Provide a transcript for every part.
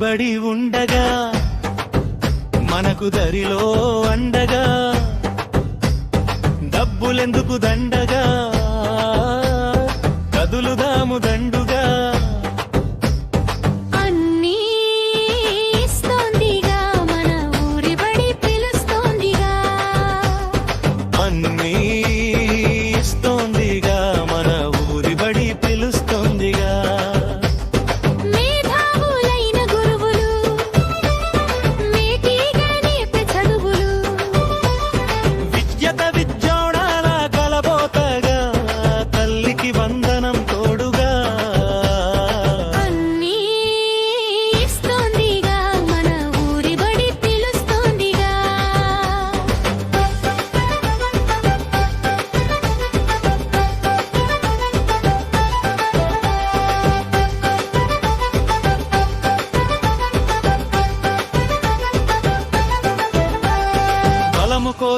ఊరిబడి ఉండగా మనకు దరిలో అండగా డబ్బులెందుకు దండగా కదులుదాము దండుగా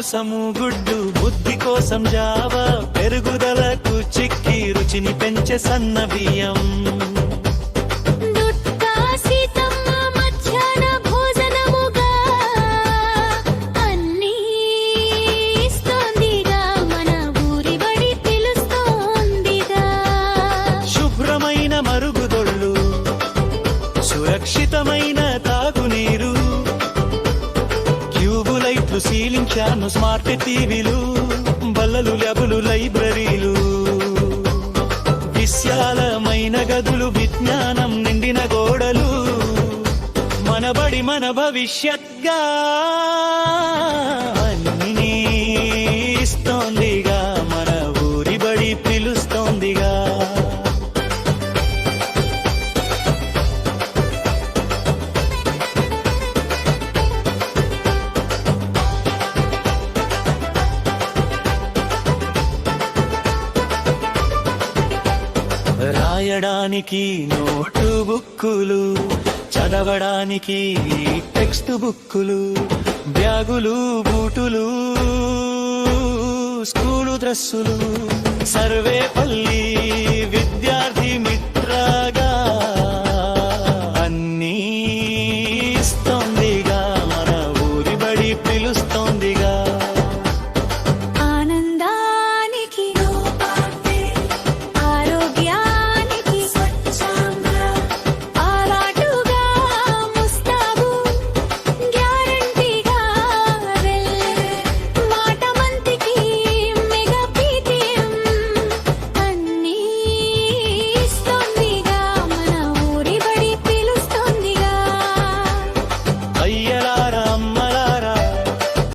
కోసము గుడ్డు బుద్ధి కోసం జావా పెరుగుదలకు చిక్కి రుచిని పెంచే సన్న బియ్యం శుభ్రమైన మరుగుదొడ్లు సురక్షితమైన తాగునీరు సీలింగ్ ఫ్యాను స్మార్ట్ టీవీలు బల్లలు ల్యాబులు లైబ్రరీలు విశాలమైన గదులు విజ్ఞానం నిండిన గోడలు మనబడి మన భవిష్యత్గా అన్నీ ఇస్తోందిగా మన ఊరి బడి పిలుస్తోందిగా రాయడానికి నోటు బుక్కులు చదవడానికి టెక్స్ట్ బుక్కులు బ్యాగులు బూటులు స్కూలు డ్రెస్సులు సర్వేపల్లి విద్యార్థి మిత్రగా